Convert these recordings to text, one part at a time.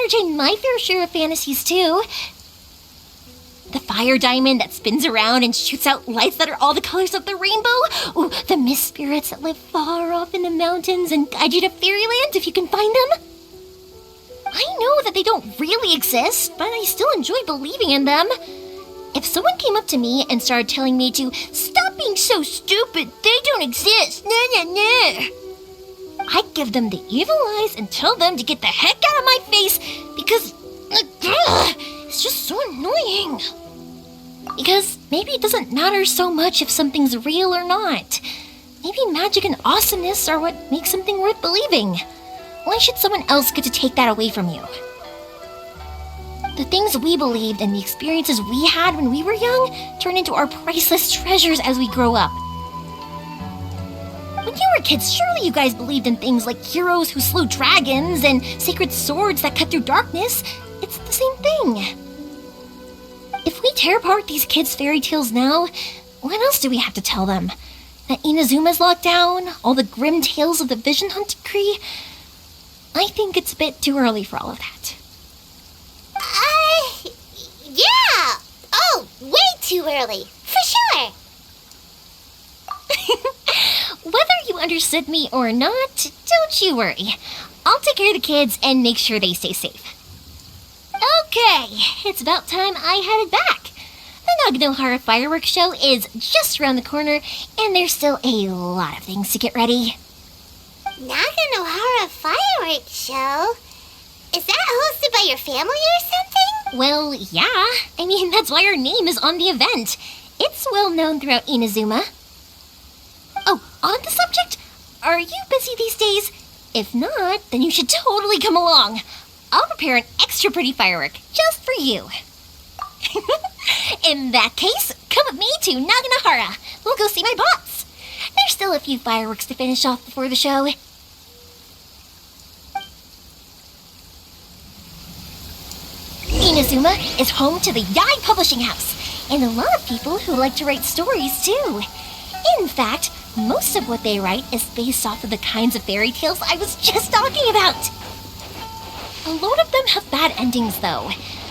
entertained my fair share of fantasies too. The fire diamond that spins around and shoots out lights that are all the colors of the rainbow. Ooh, the mist spirits that live far off in the mountains and guide you to fairyland if you can find them. I know that they don't really exist, but I still enjoy believing in them. If someone came up to me and started telling me to stop being so stupid, they don't exist, I'd give them the evil eyes and tell them to get the heck out of my face because it's just so annoying. Because maybe it doesn't matter so much if something's real or not. Maybe magic and awesomeness are what makes something worth believing. Why should someone else get to take that away from you? The things we believed and the experiences we had when we were young turn into our priceless treasures as we grow up. When you were kids, surely you guys believed in things like heroes who slew dragons and sacred swords that cut through darkness. It's the same thing. If we tear apart these kids' fairy tales now, what else do we have to tell them? That Inazuma's locked down? All the grim tales of the Vision Hunt decree? I think it's a bit too early for all of that. Yeah! Oh, way too early, for sure! Whether you understood me or not, don't you worry. I'll take care of the kids and make sure they stay safe. Okay, it's about time I headed back. The Naganohara fireworks show is just around the corner, and there's still a lot of things to get ready. Naganohara fireworks show? Is that hosted by your family or something? Well, yeah. I mean, that's why our name is on the event. It's well known throughout Inazuma. Oh, on the subject, are you busy these days? If not, then you should totally come along. I'll prepare an extra pretty firework just for you. In that case, come with me to Naganohara. We'll go see my bots. There's still a few fireworks to finish off before the show. Inazuma is home to the Yai Publishing House, and a lot of people who like to write stories too. In fact, most of what they write is based off of the kinds of fairy tales I was just talking about. A lot of them have bad endings though.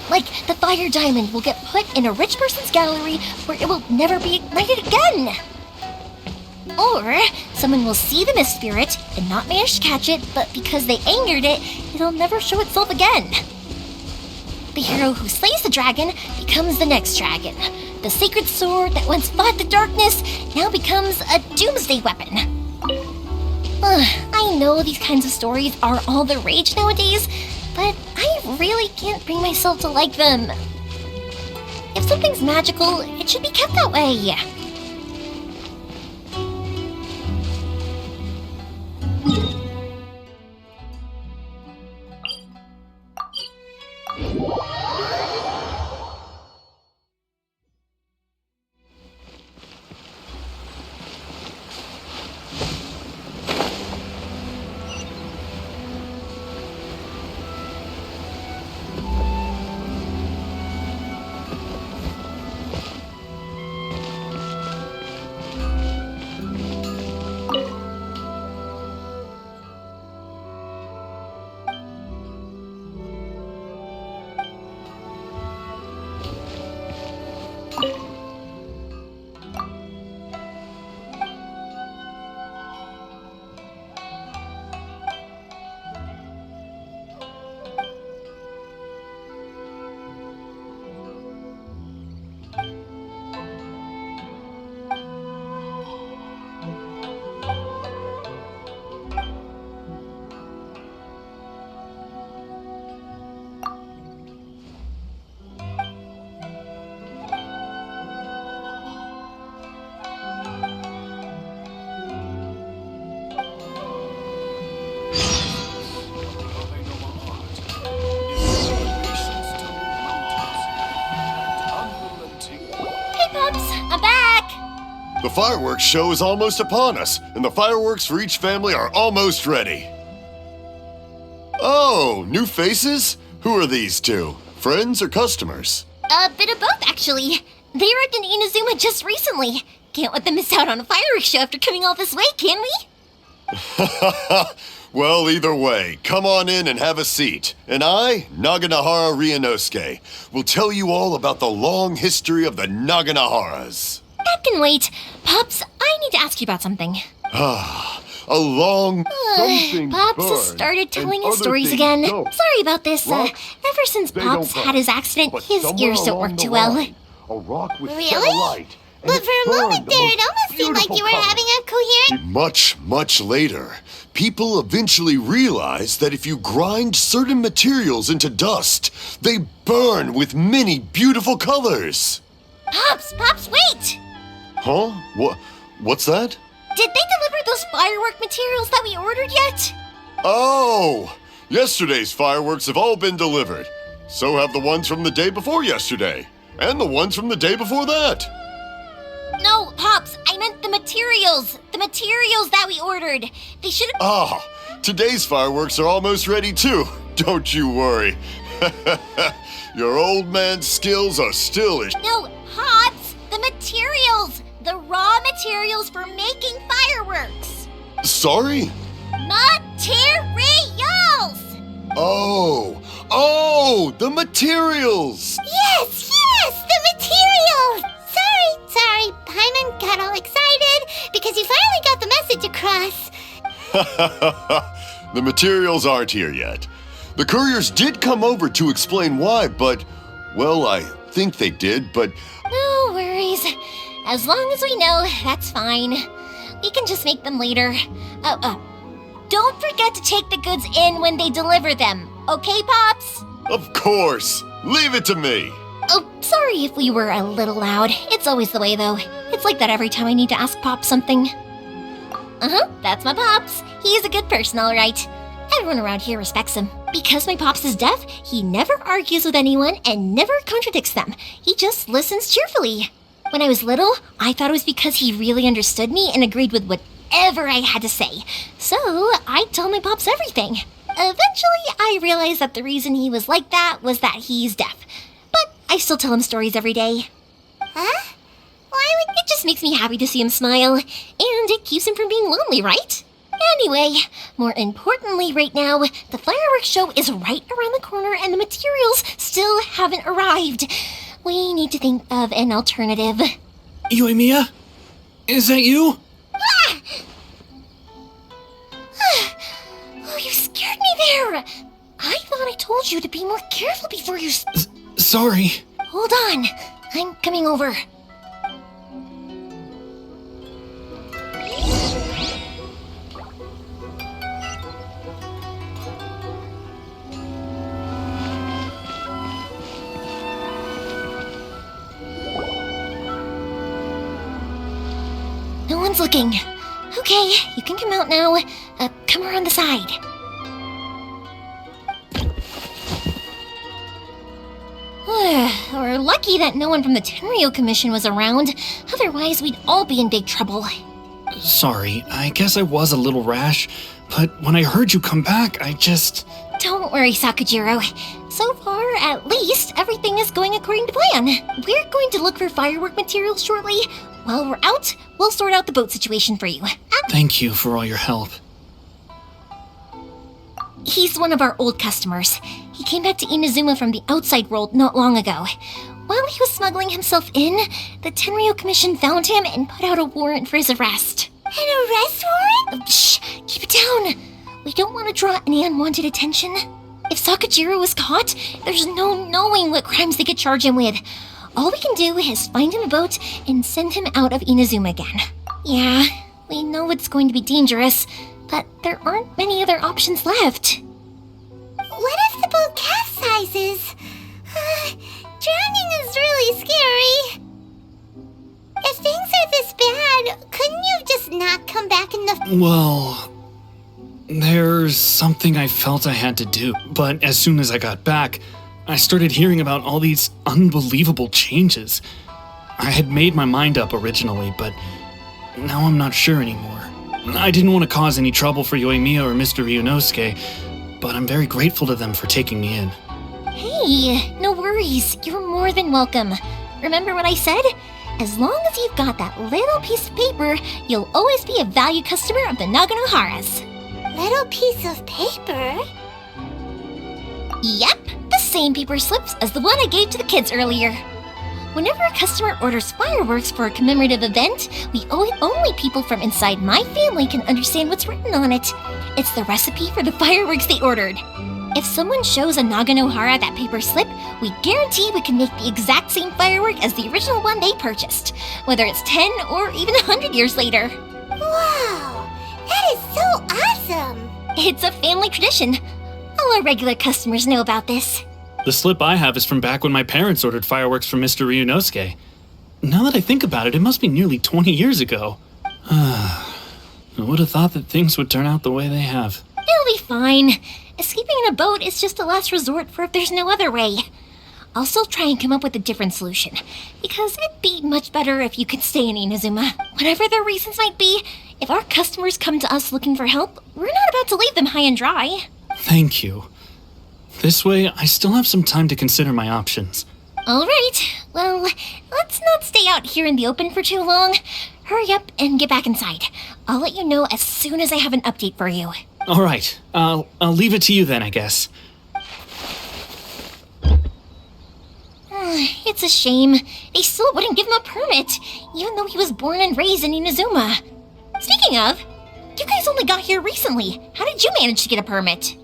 Like the fire diamond will get put in a rich person's gallery where it will never be ignited again. Or someone will see the mist spirit and not manage to catch it, but because they angered it, it'll never show itself again. The hero who slays the dragon becomes the next dragon. The sacred sword that once fought the darkness now becomes a doomsday weapon. I know these kinds of stories are all the rage nowadays, but I really can't bring myself to like them. If something's magical, it should be kept that way. The fireworks show is almost upon us, and the fireworks for each family are almost ready. Oh, new faces? Who are these two? Friends or customers? A bit of both, actually. They arrived in Inazuma just recently. Can't let them miss out on a fireworks show after coming all this way, can we? Well, either way, come on in and have a seat. And I, Naganahara Ryunosuke, will tell you all about the long history of the Naganaharas. That can wait. Pops, I need to ask you about something. A long something Pops has burned, started and telling his other stories things again. don't. Sorry about this. Rocks, Ever since they Pops don't had burn. his accident, But his somewhere ears don't along work the too well. line, a rock was set Really? alight, and But it for a burned moment the there, most it almost seemed like beautiful you were color. having a coherent... Much, much later, people eventually realized that if you grind certain materials into dust, they burn with many beautiful colors. Pops, wait! Huh? What's that? Did they deliver those firework materials that we ordered yet? Oh! Yesterday's fireworks have all been delivered. So have the ones from the day before yesterday. And the ones from the day before that. No, Pops, I meant the materials. The materials that we ordered. They should have... Ah, today's fireworks are almost ready too. Don't you worry. Your old man's skills are still as... No, Pops, the materials. The raw materials for making fireworks. Sorry? Materials! Oh, the materials! Yes, the materials! Sorry, Paimon got all excited because you finally got the message across. The materials aren't here yet. The couriers did come over to explain why, but, well, I think they did, but... No worries. As long as we know, that's fine. We can just make them later. Don't forget to take the goods in when they deliver them. Okay, Pops? Of course! Leave it to me! Oh, sorry if we were a little loud. It's always the way, though. It's like that every time I need to ask Pops something. That's my Pops. He's a good person, all right. Everyone around here respects him. Because my Pops is deaf, he never argues with anyone and never contradicts them. He just listens cheerfully. When I was little, I thought it was because he really understood me and agreed with whatever I had to say. So, I told my Pops everything. Eventually, I realized that the reason he was like that was that he's deaf. But I still tell him stories every day. Huh? It just makes me happy to see him smile, and it keeps him from being lonely, right? Anyway, more importantly right now, the fireworks show is right around the corner and the materials still haven't arrived. We need to think of an alternative. Ёimia? Is that you? Oh, you scared me there! I thought I told you to be more careful before you... Sorry. Hold on, I'm coming over. No one's looking. Okay, you can come out now. Come around the side. We're lucky that no one from the Tenryo Commission was around. Otherwise, we'd all be in big trouble. Sorry, I guess I was a little rash, but when I heard you come back, I just... Don't worry, Sakujiro. So far, at least, everything is going according to plan. We're going to look for firework materials shortly. While we're out, we'll sort out the boat situation for you. Thank you for all your help. He's one of our old customers. He came back to Inazuma from the outside world not long ago. While he was smuggling himself in, the Tenryo Commission found him and put out a warrant for his arrest. An arrest warrant? Shh! Keep it down! We don't want to draw any unwanted attention. If Sakujiro was caught, there's no knowing what crimes they could charge him with. All we can do is find him a boat and send him out of Inazuma again. Yeah, we know it's going to be dangerous, but there aren't many other options left. What if the boat capsizes? Drowning is really scary. If things are this bad, couldn't you just not come back in the... Well, there's something I felt I had to do, but as soon as I got back, I started hearing about all these unbelievable changes. I had made my mind up originally, but now I'm not sure anymore. I didn't want to cause any trouble for Yoimiya or Mr. Ryunosuke, but I'm very grateful to them for taking me in. Hey, no worries. You're more than welcome. Remember what I said? As long as you've got that little piece of paper, you'll always be a valued customer of the Naganoharas. little piece of paper? Yep, the same paper slips as the one I gave to the kids earlier. Whenever a customer orders fireworks for a commemorative event, only people from inside my family can understand what's written on it. It's the recipe for the fireworks they ordered. If someone shows a Naganohara that paper slip, we guarantee we can make the exact same firework as the original one they purchased, whether it's 10 or even 100 years later. Wow, that is so awesome! It's a family tradition. All our regular customers know about this. The slip I have is from back when my parents ordered fireworks from Mr. Ryunosuke. Now that I think about it, it must be nearly 20 years ago. I would have thought that things would turn out the way they have. It'll be fine. Escaping in a boat is just a last resort for if there's no other way. I'll still try and come up with a different solution, because it'd be much better if you could stay in Inazuma. Whatever their reasons might be, if our customers come to us looking for help, we're not about to leave them high and dry. Thank you. This way, I still have some time to consider my options. All right. Well, let's not stay out here in the open for too long. Hurry up and get back inside. I'll let you know as soon as I have an update for you. All right. I'll leave it to you then, I guess. It's a shame. They still wouldn't give him a permit, even though he was born and raised in Inazuma. Speaking of, you guys only got here recently. How did you manage to get a permit?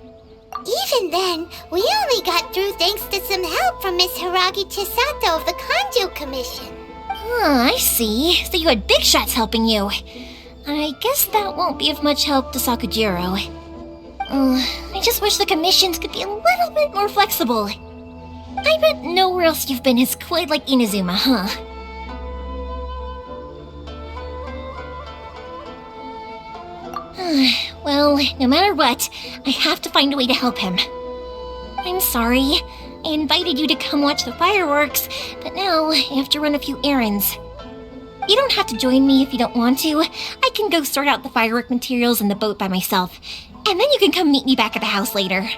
Even then, we only got through thanks to some help from Miss Hiragi Chisato of the Kanjo Commission. I see. So you had big shots helping you. I guess that won't be of much help to Sakujiro. I just wish the commissions could be a little bit more flexible. I bet nowhere else you've been is quite like Inazuma, huh? Well, no matter what, I have to find a way to help him. I'm sorry. I invited you to come watch the fireworks, but now I have to run a few errands. You don't have to join me if you don't want to. I can go sort out the firework materials in the boat by myself, and then you can come meet me back at the house later.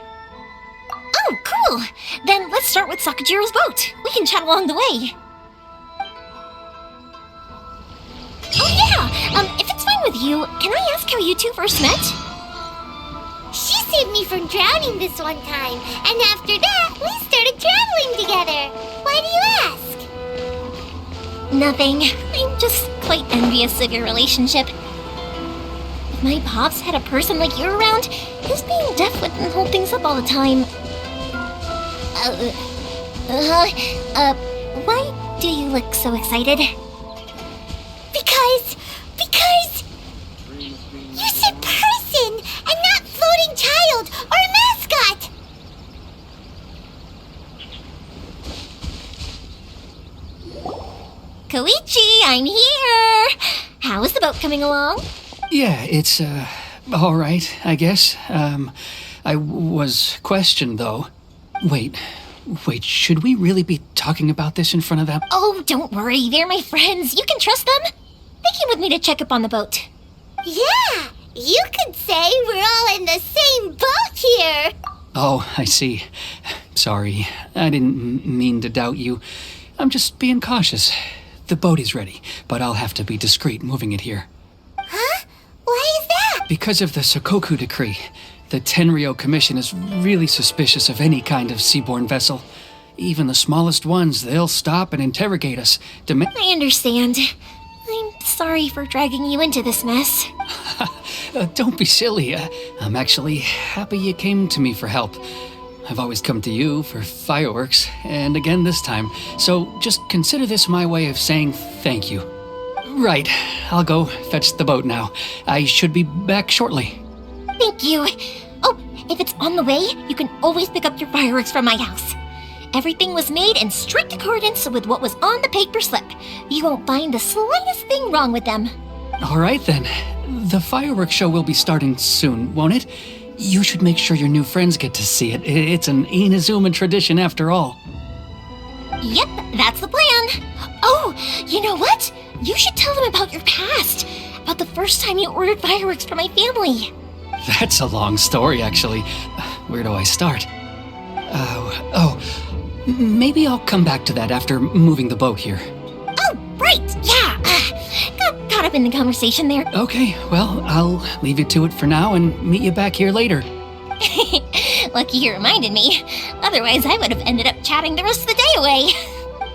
Oh, cool! Then let's start with Sakujiro's boat. We can chat along the way. Oh yeah! If it's fine with you, can I ask how you two first met? She saved me from drowning this one time, and after that, we started traveling together. Why do you ask? Nothing. I'm just quite envious of your relationship. If my pops had a person like you around, his being deaf wouldn't hold things up all the time. Why do you look so excited? Because you said person and not floating child or mascot. Koichi, I'm here! How is the boat coming along? Yeah, it's, all right, I guess. I was questioned, though. Wait, should we really be talking about this in front of them? Oh, don't worry, they're my friends. You can trust them. They came with me to check up on the boat. Yeah, you could say we're all in the same boat here. Oh, I see. Sorry, I didn't mean to doubt you. I'm just being cautious. The boat is ready, but I'll have to be discreet moving it here. Huh? Why is that? Because of the Sokoku decree, the Tenryo Commission is really suspicious of any kind of seaborne vessel. Even the smallest ones, they'll stop and interrogate us. I understand. I'm sorry for dragging you into this mess. Don't be silly. I'm actually happy you came to me for help. I've always come to you for fireworks, and again this time. So just consider this my way of saying thank you. Right, I'll go fetch the boat now. I should be back shortly. Thank you. Oh, if it's on the way, you can always pick up your fireworks from my house. Everything was made in strict accordance with what was on the paper slip. You won't find the slightest thing wrong with them. All right then. The fireworks show will be starting soon, won't it? You should make sure your new friends get to see it. It's an Inazuma tradition after all. Yep, that's the plan. Oh, you know what? You should tell them about your past. About the first time you ordered fireworks for my family. That's a long story, actually. Where do I start? Maybe I'll come back to that after moving the boat here. Oh, right, yeah. Got a up in the conversation there. Okay, well, I'll leave you to it for now and meet you back here later. Lucky you reminded me. Otherwise, I would have ended up chatting the rest of the day away.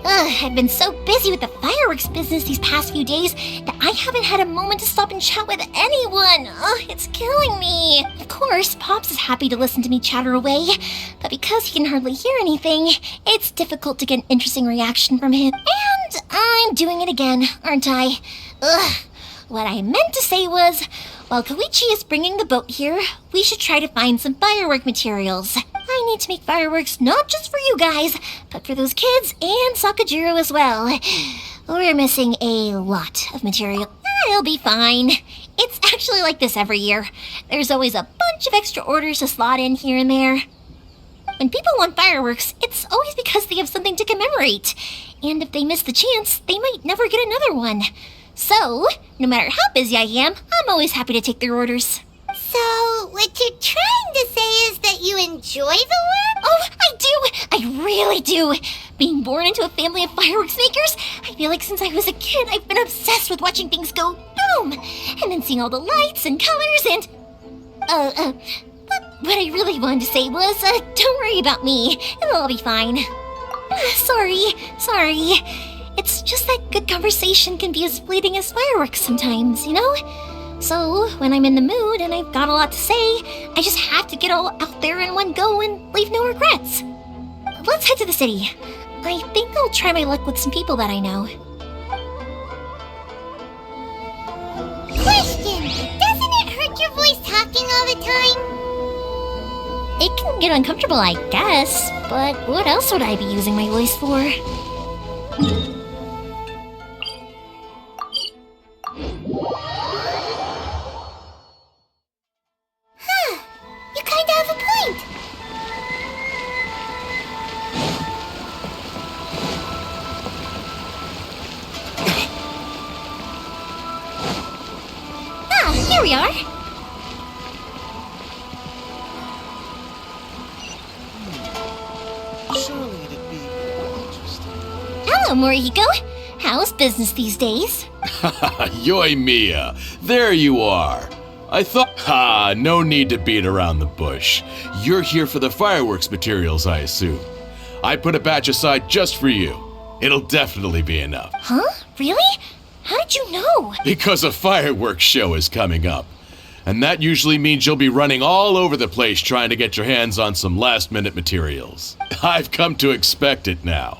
I've been so busy with the fireworks business these past few days that I haven't had a moment to stop and chat with anyone. It's killing me. Of course, Pops is happy to listen to me chatter away, but because he can hardly hear anything, it's difficult to get an interesting reaction from him. And I'm doing it again, aren't I? What I meant to say was, while Koichi is bringing the boat here, we should try to find some firework materials. I need to make fireworks not just for you guys, but for those kids and Sakajiro as well. We're missing a lot of material. I'll be fine. It's actually like this every year. There's always a bunch of extra orders to slot in here and there. When people want fireworks, it's always because they have something to commemorate. And if they miss the chance, they might never get another one. So, no matter how busy I am, I'm always happy to take their orders. So, what you're trying to say is that you enjoy the work? Oh, I do! I really do! Being born into a family of fireworks makers, I feel like since I was a kid, I've been obsessed with watching things go boom! And then seeing all the lights and colors and... But what I really wanted to say was, don't worry about me. It'll all be fine. Sorry. It's just that good conversation can be as fleeting as fireworks sometimes, you know? So, when I'm in the mood and I've got a lot to say, I just have to get all out there in one go and leave no regrets. Let's head to the city. I think I'll try my luck with some people that I know. Question! Doesn't it hurt your voice talking all the time? It can get uncomfortable, I guess, but what else would I be using my voice for? You kinda have a point. Here we are. Surely it'd be interesting. Hello, Morihiko. How's business these days? Ёimia, there you are. I thought, no need to beat around the bush. You're here for the fireworks materials, I assume. I put a batch aside just for you. It'll definitely be enough. Huh? Really? How did you know? Because a fireworks show is coming up. And that usually means you'll be running all over the place trying to get your hands on some last-minute materials. I've come to expect it now.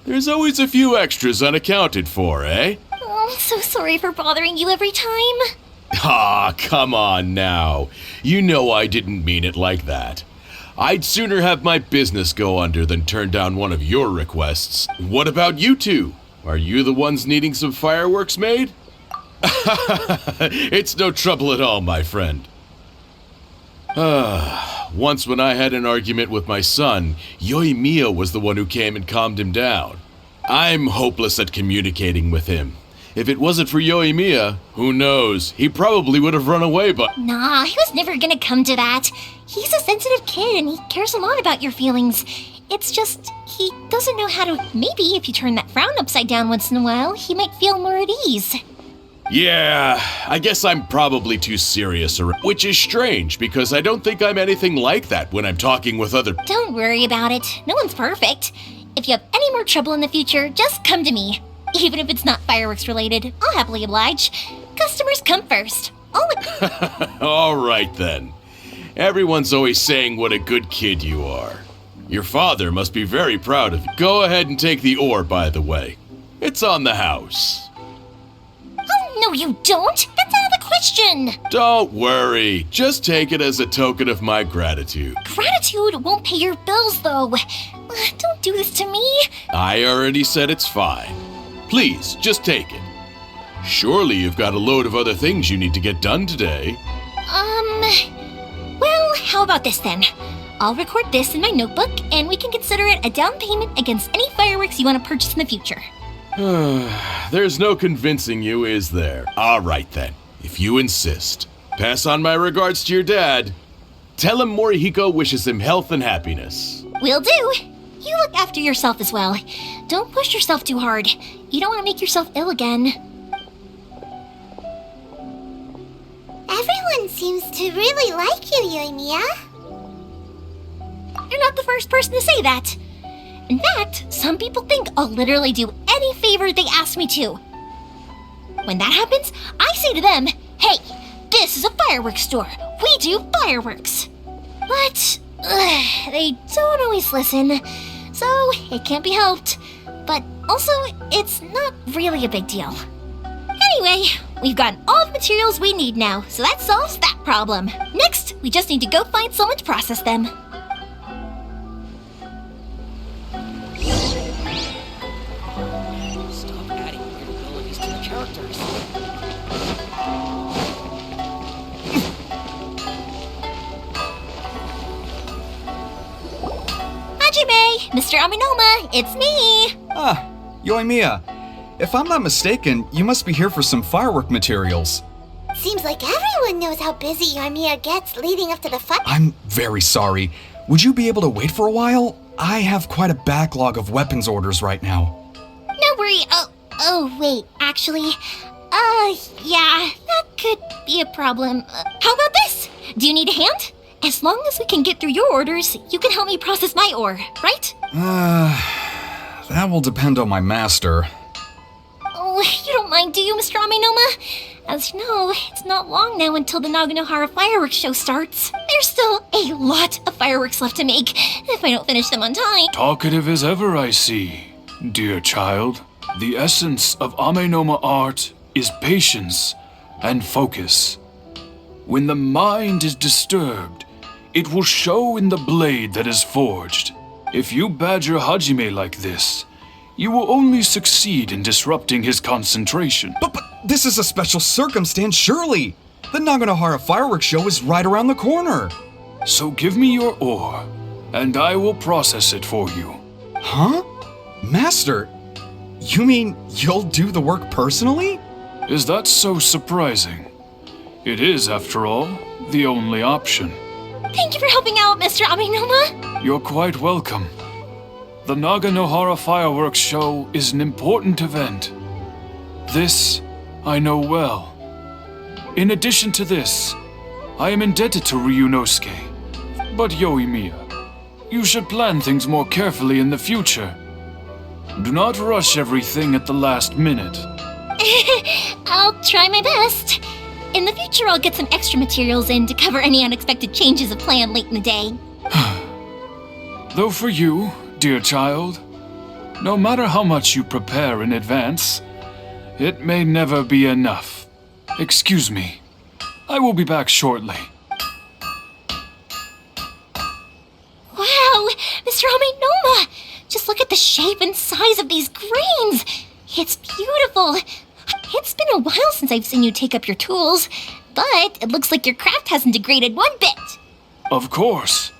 There's always a few extras unaccounted for, eh? Oh, I'm so sorry for bothering you every time. Come on now. You know I didn't mean it like that. I'd sooner have my business go under than turn down one of your requests. What about you two? Are you the ones needing some fireworks made? It's no trouble at all, my friend. Once when I had an argument with my son, Ёimia was the one who came and calmed him down. I'm hopeless at communicating with him. If it wasn't for Ёimia, who knows, he probably would have run away, but... Nah, he was never gonna come to that. He's a sensitive kid and he cares a lot about your feelings. It's just, he doesn't know how to... Maybe if you turn that frown upside down once in a while, he might feel more at ease. Yeah, I guess I'm probably too serious, which is strange because I don't think I'm anything like that when I'm talking with other... Don't worry about it. No one's perfect. If you have any more trouble in the future, just come to me. Even if it's not fireworks related, I'll happily oblige. Customers come first. All right then. Everyone's always saying what a good kid you are. Your father must be very proud of you. Go ahead and take the ore, by the way. It's on the house. Oh, no you don't! That's out of the question! Don't worry. Just take it as a token of my gratitude. Gratitude won't pay your bills, though. Don't do this to me. I already said it's fine. Please, just take it. Surely you've got a load of other things you need to get done today. Well, how about this then? I'll record this in my notebook, and we can consider it a down payment against any fireworks you want to purchase in the future. There's no convincing you, is there? All right then, if you insist. Pass on my regards to your dad. Tell him Morihiko wishes him health and happiness. Will do. You look after yourself as well. Don't push yourself too hard. You don't want to make yourself ill again. seems to really like you, Ёимия. You're not the first person to say that. In fact, some people think I'll literally do any favor they ask me to. When that happens, I say to them, hey, this is a fireworks store. We do fireworks. But they don't always listen, so it can't be helped. But also, it's not really a big deal. Anyway, we've gotten all the materials we need now, so that solves that problem. Next, we just need to go find someone to process them. Stop adding weird abilities to the characters. Hajime, Mr. Aminoma, it's me! Ah, Yoimiya. If I'm not mistaken, you must be here for some firework materials. Seems like everyone knows how busy Ёимия gets leading up to the fire. I'm very sorry. Would you be able to wait for a while? I have quite a backlog of weapons orders right now. No worry. Oh, wait, actually, yeah, that could be a problem. How about this? Do you need a hand? As long as we can get through your orders, you can help me process my ore, right? That will depend on my master. Oh, you don't mind, do you, Mr. Aminoma? As you know, it's not long now until the Naganohara fireworks show starts. There's still a lot of fireworks left to make, if I don't finish them on time. Talkative as ever, I see. Dear child, the essence of Amenoma art is patience and focus. When the mind is disturbed, it will show in the blade that is forged. If you badger Hajime like this, you will only succeed in disrupting his concentration. But this is a special circumstance, surely. The Naganohara fireworks show is right around the corner. So give me your ore, and I will process it for you. Huh? Master, you mean you'll do the work personally? Is that so surprising? It is, after all, the only option. Thank you for helping out, Mr. Aminoma. You're quite welcome. The Naganohara fireworks show is an important event. This I know well. In addition to this, I am indebted to Ryunosuke. But Yoimiya, you should plan things more carefully in the future. Do not rush everything at the last minute. I'll try my best. In the future, I'll get some extra materials in to cover any unexpected changes of plan late in the day. Though for you, dear child, no matter how much you prepare in advance, it may never be enough. Excuse me. I will be back shortly. Wow, Mr. Aminoma! Just look at the shape and size of these grains! It's beautiful! It's been a while since I've seen you take up your tools, but it looks like your craft hasn't degraded one bit. Of course.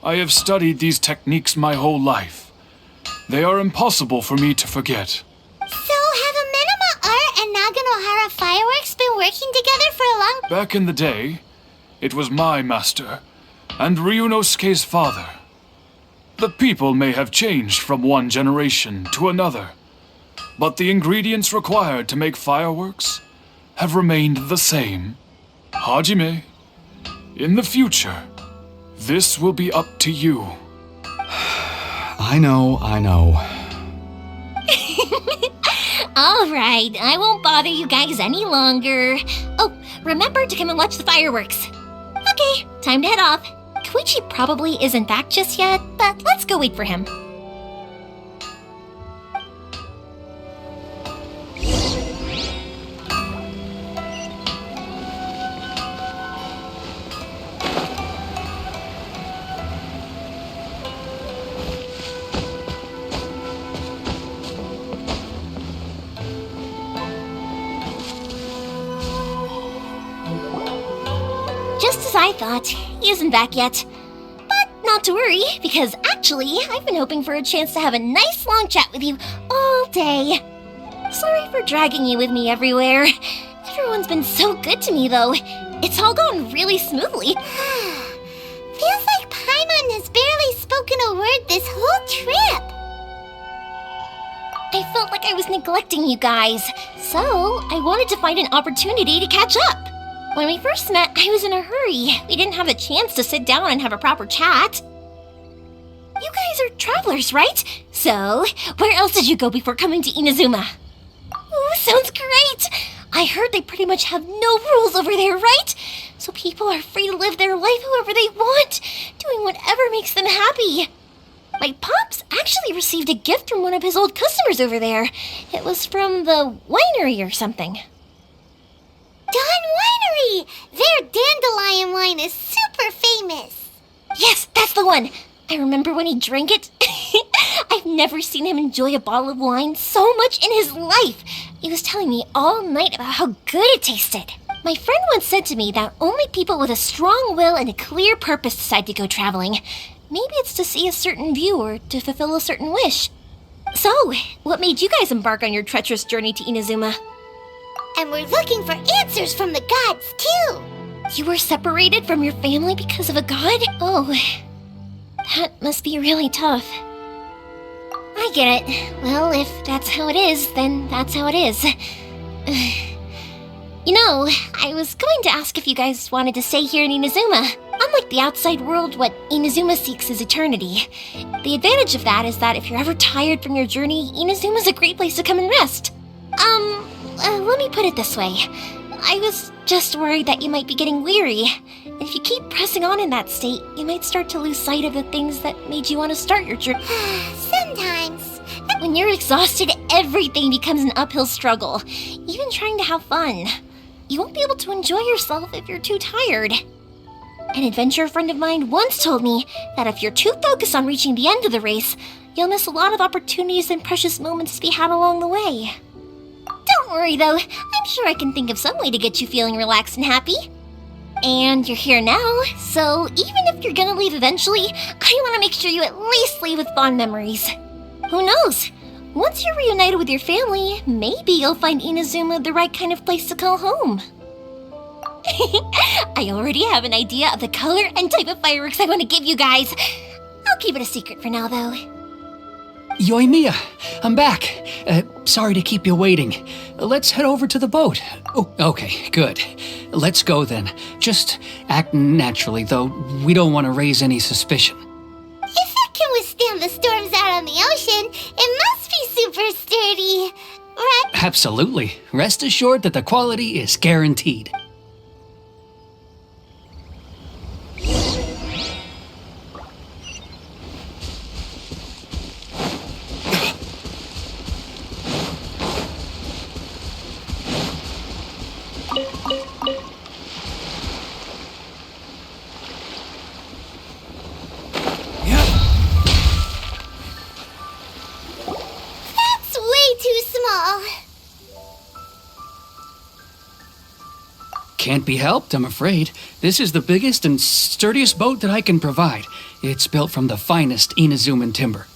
I have studied these techniques my whole life. They are impossible for me to forget. So have Amenoma Art and Naganohara Fireworks been working together for a long... Back in the day, it was my master and Ryunosuke's father. The people may have changed from one generation to another, but the ingredients required to make fireworks have remained the same. Hajime, in the future, this will be up to you. I know. All right, I won't bother you guys any longer. Oh, remember to come and watch the fireworks. Okay, time to head off. Koichi probably isn't back just yet, but let's go wait for him. Just as I thought, he isn't back yet. But not to worry, because actually, I've been hoping for a chance to have a nice long chat with you all day. Sorry for dragging you with me everywhere. Everyone's been so good to me, though. It's all gone really smoothly. Feels like Paimon has barely spoken a word this whole trip. I felt like I was neglecting you guys, so I wanted to find an opportunity to catch up. When we first met, I was in a hurry. We didn't have a chance to sit down and have a proper chat. You guys are travelers, right? So, where else did you go before coming to Inazuma? Ooh, sounds great! I heard they pretty much have no rules over there, right? So people are free to live their life however they want, doing whatever makes them happy. My pops actually received a gift from one of his old customers over there. It was from the winery or something. Dawn Winery! Their dandelion wine is super famous. Yes, that's the one! I remember when he drank it. I've never seen him enjoy a bottle of wine so much in his life. He was telling me all night about how good it tasted. My friend once said to me that only people with a strong will and a clear purpose decide to go traveling. Maybe it's to see a certain view or to fulfill a certain wish. So, what made you guys embark on your treacherous journey to Inazuma? And we're looking for answers from the gods, too. You were separated from your family because of a god? Oh, that must be really tough. I get it. Well, if that's how it is, then that's how it is. You know, I was going to ask if you guys wanted to stay here in Inazuma. Unlike the outside world, what Inazuma seeks is eternity. The advantage of that is that if you're ever tired from your journey, Inazuma's a great place to come and rest. Let me put it this way. I was just worried that you might be getting weary. And if you keep pressing on in that state, you might start to lose sight of the things that made you want to start your journey. Sometimes. When you're exhausted, everything becomes an uphill struggle, even trying to have fun. You won't be able to enjoy yourself if you're too tired. An adventurer friend of mine once told me that if you're too focused on reaching the end of the race, you'll miss a lot of opportunities and precious moments to be had along the way. Don't worry though, I'm sure I can think of some way to get you feeling relaxed and happy. And you're here now, so even if you're gonna leave eventually, I want to make sure you at least leave with fond memories. Who knows? Once you're reunited with your family, maybe you'll find Inazuma the right kind of place to call home. I already have an idea of the color and type of fireworks I want to give you guys. I'll keep it a secret for now, though. Yoimiya, I'm back. Sorry to keep you waiting. Let's head over to the boat. Oh, okay, good. Let's go then. Just act naturally, though we don't want to raise any suspicion. If it can withstand the storms out on the ocean, it must be super sturdy, right? Absolutely. Rest assured that the quality is guaranteed. That's way too small. Can't be helped, I'm afraid. This is the biggest and sturdiest boat that I can provide. It's built from the finest Inazuman timber.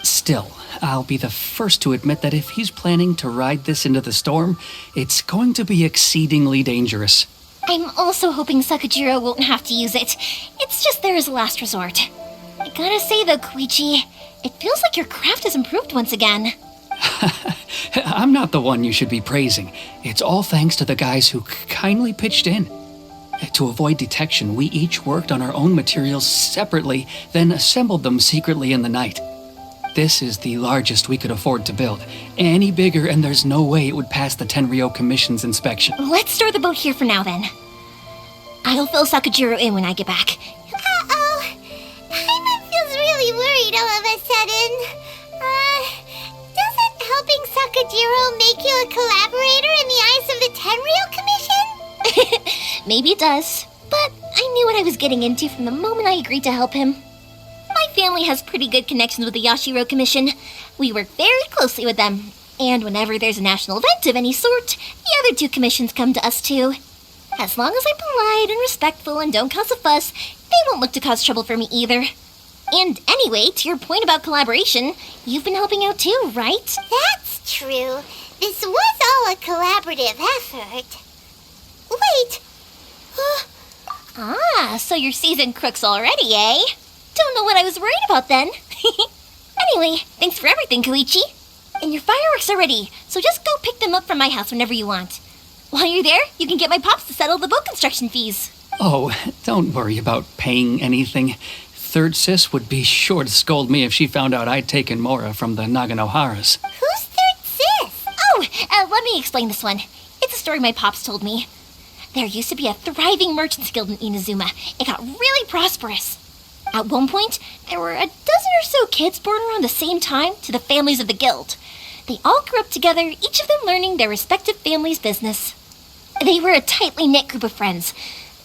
Still, I'll be the first to admit that if he's planning to ride this into the storm, it's going to be exceedingly dangerous. I'm also hoping Sakajiro won't have to use it. It's just there as a last resort. I gotta say though, Koichi, it feels like your craft has improved once again. I'm not the one you should be praising. It's all thanks to the guys who kindly pitched in. To avoid detection, we each worked on our own materials separately, then assembled them secretly in the night. This is the largest we could afford to build. Any bigger and there's no way it would pass the Tenryou Commission's inspection. Let's store the boat here for now then. I'll fill Sakajiro in when I get back. Uh-oh. Paimon feels really worried all of a sudden. Doesn't helping Sakajiro make you a collaborator in the eyes of the Tenryou Commission? Maybe it does, but I knew what I was getting into from the moment I agreed to help him. My family has pretty good connections with the Yashiro Commission. We work very closely with them, and whenever there's a national event of any sort, the other two commissions come to us too. As long as I'm polite and respectful and don't cause a fuss, they won't look to cause trouble for me either. And anyway, to your point about collaboration, you've been helping out too, right? That's true. This was all a collaborative effort. Wait. So you're seasoned crooks already, eh? Don't know what I was worried about then. Anyway, thanks for everything, Koichi. And your fireworks are ready, so just go pick them up from my house whenever you want. While you're there, you can get my pops to settle the boat construction fees. Oh, don't worry about paying anything. Third Sis would be sure to scold me if she found out I'd taken Mora from the Naganoharas. Who's Third Sis? Oh, let me explain this one. It's a story my pops told me. There used to be a thriving merchants guild in Inazuma. It got really prosperous. At one point, there were a dozen or so kids born around the same time to the families of the guild. They all grew up together, each of them learning their respective family's business. They were a tightly knit group of friends,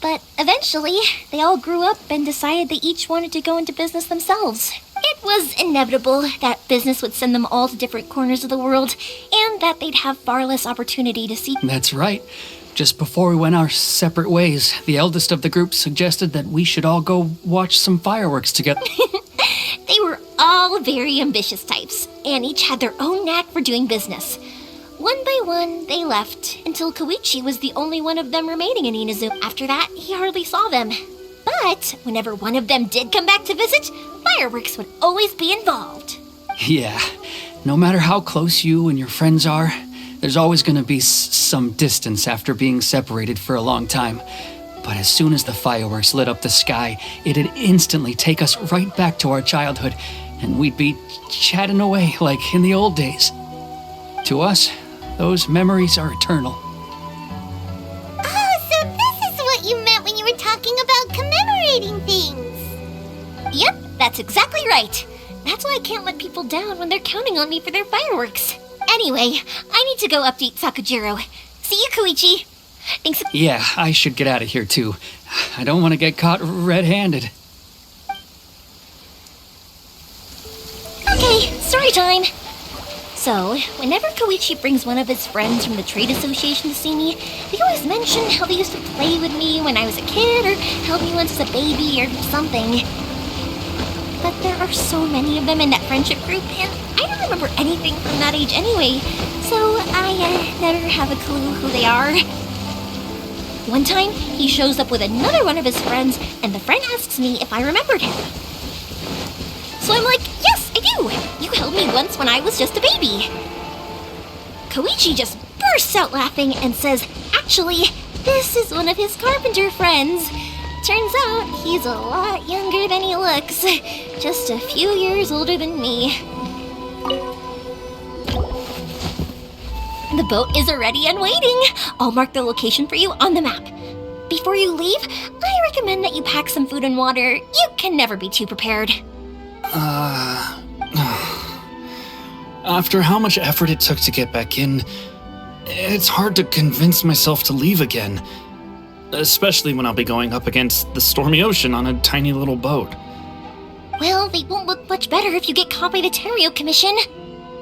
but eventually, they all grew up and decided they each wanted to go into business themselves. It was inevitable that business would send them all to different corners of the world, and that they'd have far less opportunity to see. That's right. Just before we went our separate ways, the eldest of the group suggested that we should all go watch some fireworks together. They were all very ambitious types, and each had their own knack for doing business. One by one, they left, until Koichi was the only one of them remaining in Inazuma. After that, he hardly saw them. But whenever one of them did come back to visit, fireworks would always be involved. Yeah, no matter how close you and your friends are, there's always going to be some distance after being separated for a long time. But as soon as the fireworks lit up the sky, it'd instantly take us right back to our childhood, and we'd be chatting away like in the old days. To us, those memories are eternal. Oh, so this is what you meant when you were talking about commemorating things. Yep, that's exactly right. That's why I can't let people down when they're counting on me for their fireworks. Anyway, I need to go update Sakujiro. See you, Koichi. Thanks. Yeah, I should get out of here too. I don't want to get caught red-handed. Okay, story time. So, whenever Koichi brings one of his friends from the trade association to see me, they always mention how they used to play with me when I was a kid, or help me once as a baby, or something. But there are so many of them in that friendship group, and I don't remember anything from that age anyway, so I never have a clue who they are. One time, he shows up with another one of his friends, and the friend asks me if I remembered him. So I'm like, yes, I do! You held me once when I was just a baby. Koichi just bursts out laughing and says, actually, this is one of his carpenter friends. Turns out he's a lot younger than he looks. Just a few years older than me. The boat is ready and waiting. I'll mark the location for you on the map. Before you leave, I recommend that you pack some food and water. You can never be too prepared. After how much effort it took to get back in, it's hard to convince myself to leave again. Especially when I'll be going up against the stormy ocean on a tiny little boat. Well, they won't look much better if you get caught by the Tenryou Commission.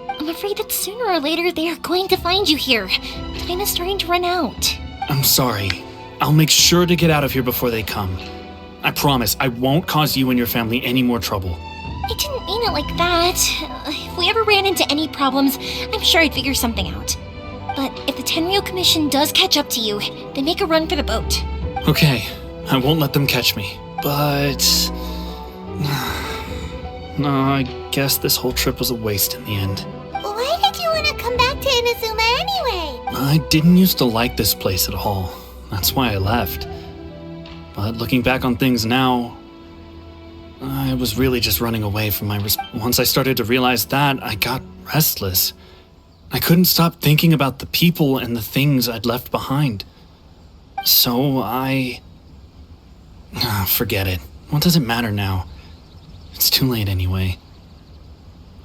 I'm afraid that sooner or later they are going to find you here. Time is starting to run out. I'm sorry. I'll make sure to get out of here before they come. I promise I won't cause you and your family any more trouble. I didn't mean it like that. If we ever ran into any problems, I'm sure I'd figure something out. But if the Tenryou Commission does catch up to you, then make a run for the boat. Okay, I won't let them catch me. But... no, I guess this whole trip was a waste in the end. Why did you want to come back to Inazuma anyway? I didn't used to like this place at all. That's why I left. But looking back on things now, I was really just running away from my once I started to realize that, I got restless. I couldn't stop thinking about the people and the things I'd left behind. So forget it. What does it matter now? It's too late anyway.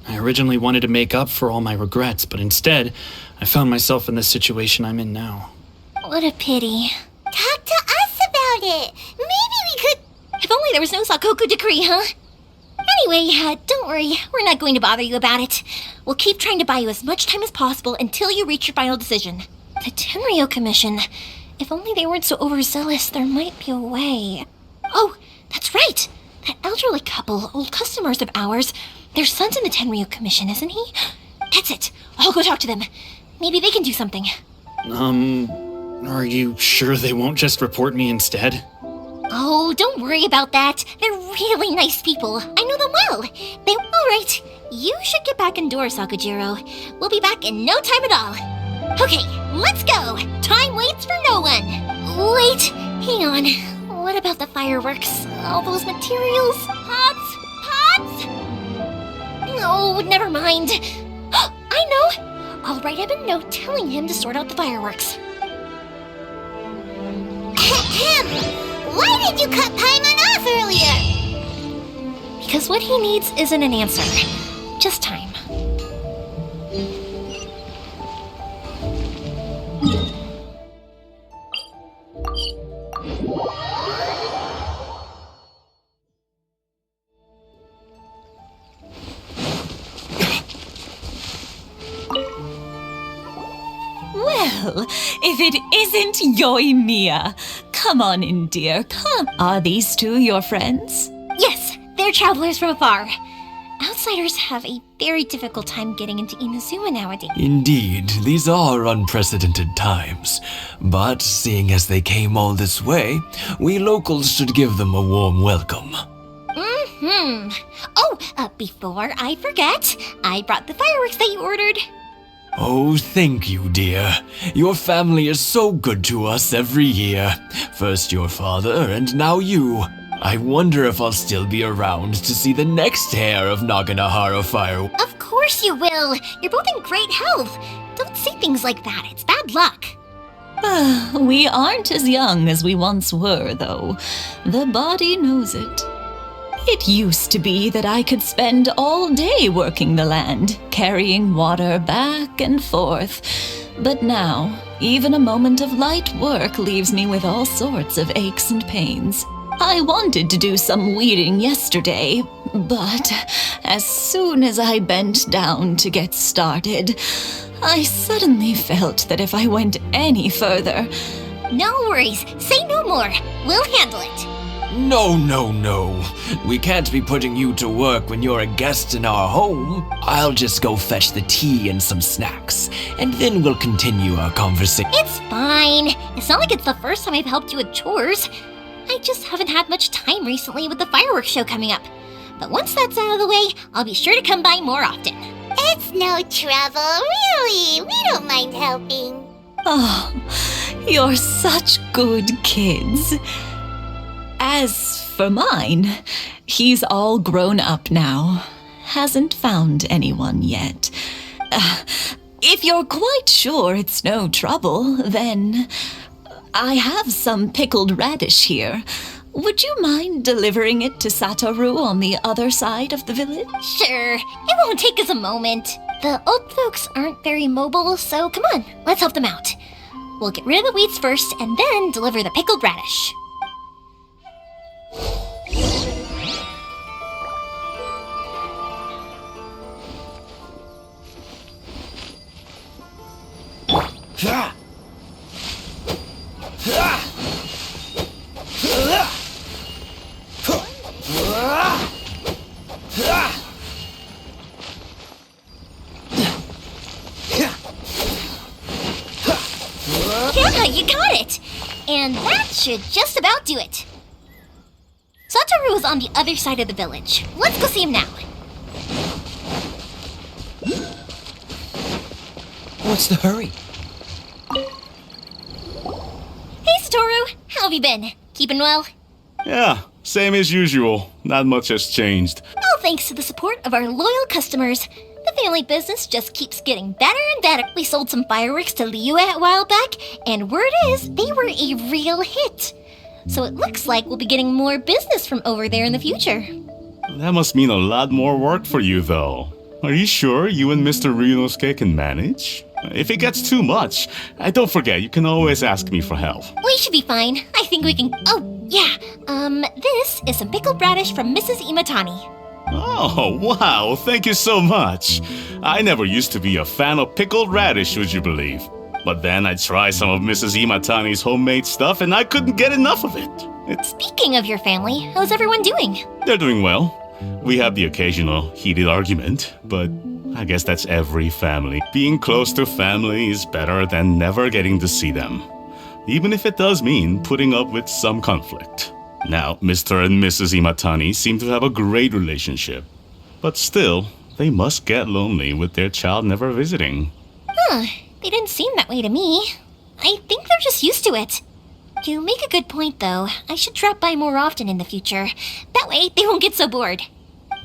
I originally wanted to make up for all my regrets, but instead, I found myself in this situation I'm in now. What a pity. Talk to us about it. Maybe we could... If only there was no Sakoku decree, huh? Anyway, don't worry. We're not going to bother you about it. We'll keep trying to buy you as much time as possible until you reach your final decision. The Tenryou Commission. If only they weren't so overzealous, there might be a way. Oh, that's right. That elderly couple, old customers of ours, their son's in the Tenryou Commission, isn't he? That's it. I'll go talk to them. Maybe they can do something. Are you sure they won't just report me instead? Oh, don't worry about that. They're really nice people. I know them well. All right. You should get back indoors, Sakujiro. We'll be back in no time at all. Okay, let's go. Time waits for no one. Wait, hang on. What about the fireworks? All those materials? Pots? Pots? Oh, never mind. I know. I'll write him a note telling him to sort out the fireworks. Why did you cut Paimon off earlier? Because what he needs isn't an answer, just time. Well, if it isn't Ёimia. Come on in, dear, come. Are these two your friends? Yes, they're travelers from afar. Outsiders have a very difficult time getting into Inazuma nowadays. Indeed, these are unprecedented times. But seeing as they came all this way, we locals should give them a warm welcome. Oh, before I forget, I brought the fireworks that you ordered. Oh, thank you, dear. Your family is so good to us every year. First your father, and now you. I wonder if I'll still be around to see the next hair of Naganahara fireworks. Of course you will. You're both in great health. Don't say things like that. It's bad luck. We aren't as young as we once were, though. The body knows it. It used to be that I could spend all day working the land, carrying water back and forth. But now, even a moment of light work leaves me with all sorts of aches and pains. I wanted to do some weeding yesterday, but as soon as I bent down to get started, I suddenly felt that if I went any further... No worries. Say no more. We'll handle it. No, no, no. We can't be putting you to work when you're a guest in our home. I'll just go fetch the tea and some snacks, and then we'll continue our conversation. It's fine. It's not like it's the first time I've helped you with chores. I just haven't had much time recently with the fireworks show coming up. But once that's out of the way, I'll be sure to come by more often. It's no trouble, really. We don't mind helping. Oh, you're such good kids. As for mine, he's all grown up now. Hasn't found anyone yet. If you're quite sure it's no trouble, then I have some pickled radish here. Would you mind delivering it to Satoru on the other side of the village? Sure. It won't take us a moment. The old folks aren't very mobile, so come on, let's help them out. We'll get rid of the weeds first and then deliver the pickled radish. Yeah, you got it! And that should just about do it. Satoru is on the other side of the village. Let's go see him now. What's the hurry? Hey, Satoru! How have you been? Keeping well? Yeah, same as usual. Not much has changed. All thanks to the support of our loyal customers. The family business just keeps getting better and better. We sold some fireworks to Liyue a while back, and word is they were a real hit. So it looks like we'll be getting more business from over there in the future. That must mean a lot more work for you, though. Are you sure you and Mr. Ryunosuke can manage? If it gets too much, don't forget, you can always ask me for help. We should be fine. I think we can... Oh, yeah. This is some pickled radish from Mrs. Imatani. Oh, wow, thank you so much. I never used to be a fan of pickled radish, would you believe? But then I tried some of Mrs. Imatani's homemade stuff and I couldn't get enough of it. Speaking of your family, how's everyone doing? They're doing well. We have the occasional heated argument, but I guess that's every family. Being close to family is better than never getting to see them, even if it does mean putting up with some conflict. Now, Mr. and Mrs. Imatani seem to have a great relationship, but still, they must get lonely with their child never visiting. Huh, They didn't seem that way to me. I think they're just used to it. You make a good point, though. I should drop by more often in the future. That way, they won't get so bored.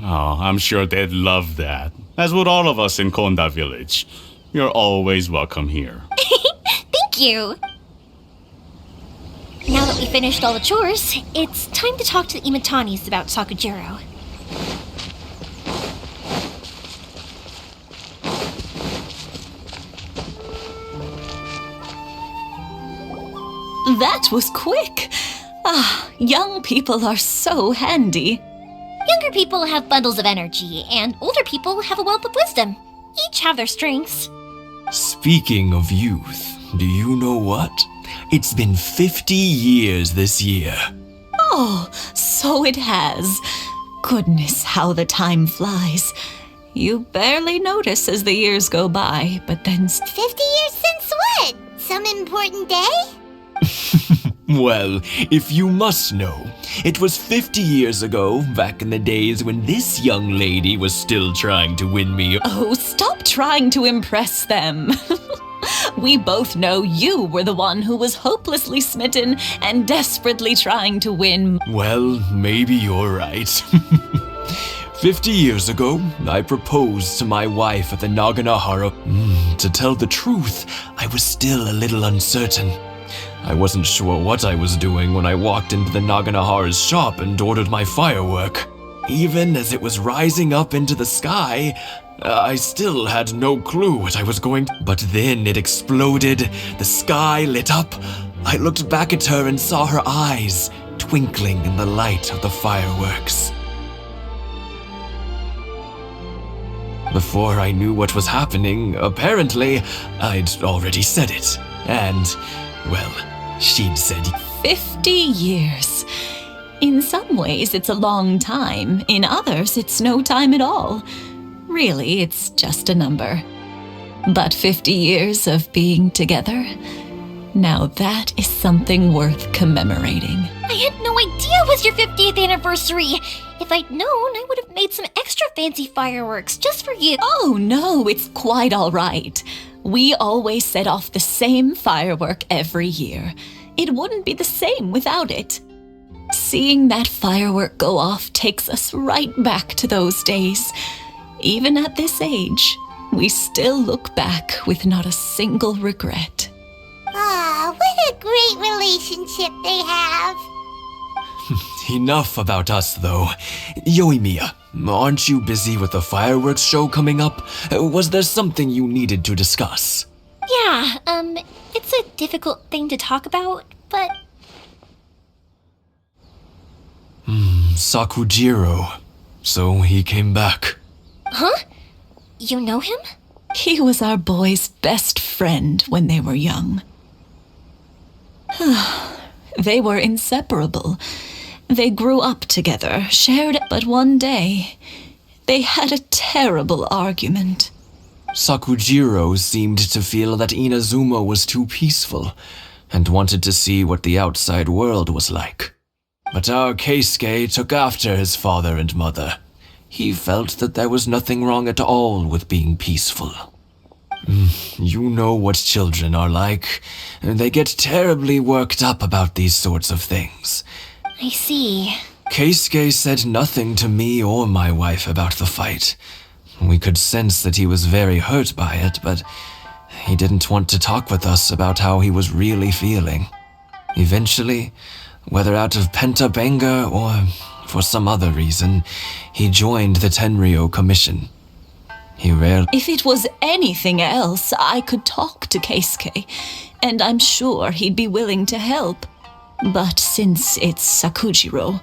Oh, I'm sure they'd love that. As would all of us in Konda Village. You're always welcome here. Thank you! Now that we finished all the chores, it's time to talk to the Imatanis about Sakujiro. That was quick. Ah, young people are so handy. Younger people have bundles of energy, and older people have a wealth of wisdom. Each have their strengths. Speaking of youth, do you know what? It's been 50 years this year. Oh, so it has. Goodness, how the time flies. You barely notice as the years go by, but then 50 years since what? Some important day? Well, if you must know, it was 50 years ago, back in the days when this young lady was still trying to win me. Oh, stop trying to impress them. We both know you were the one who was hopelessly smitten and desperately trying to win. Well, maybe you're right. 50 years ago, I proposed to my wife at the Naganahara. To tell the truth, I was still a little uncertain. I wasn't sure what I was doing when I walked into the Naganahara's shop and ordered my firework. Even as it was rising up into the sky, I still had no clue what I was going to. But then it exploded, the sky lit up. I looked back at her and saw her eyes twinkling in the light of the fireworks. Before I knew what was happening, apparently, I'd already said it. And, well, she'd said 50 years. In some ways, it's a long time. In others, it's no time at all. Really, it's just a number. But 50 years of being together? Now that is something worth commemorating. I had no idea it was your 50th anniversary. If I'd known, I would have made some extra fancy fireworks just for you. Oh no, it's quite all right. We always set off the same firework every year. It wouldn't be the same without it. Seeing that firework go off takes us right back to those days. Even at this age, we still look back with not a single regret. Ah, what a great relationship they have. Enough about us, though. Yoimiya, aren't you busy with the fireworks show coming up? Was there something you needed to discuss? Yeah, it's a difficult thing to talk about, but... Sakujiro. So he came back. Huh? You know him? He was our boys' best friend when they were young. They were inseparable. They grew up together, shared, but one day, they had a terrible argument. Sakujiro seemed to feel that Inazuma was too peaceful, and wanted to see what the outside world was like. But our Keisuke took after his father and mother. He felt that there was nothing wrong at all with being peaceful. You know what children are like. They get terribly worked up about these sorts of things. I see. Keisuke said nothing to me or my wife about the fight. We could sense that he was very hurt by it, but he didn't want to talk with us about how he was really feeling. Eventually, whether out of pent-up anger or for some other reason, he joined the Tenryou Commission. If it was anything else, I could talk to Keisuke, and I'm sure he'd be willing to help. But since it's Sakujiro,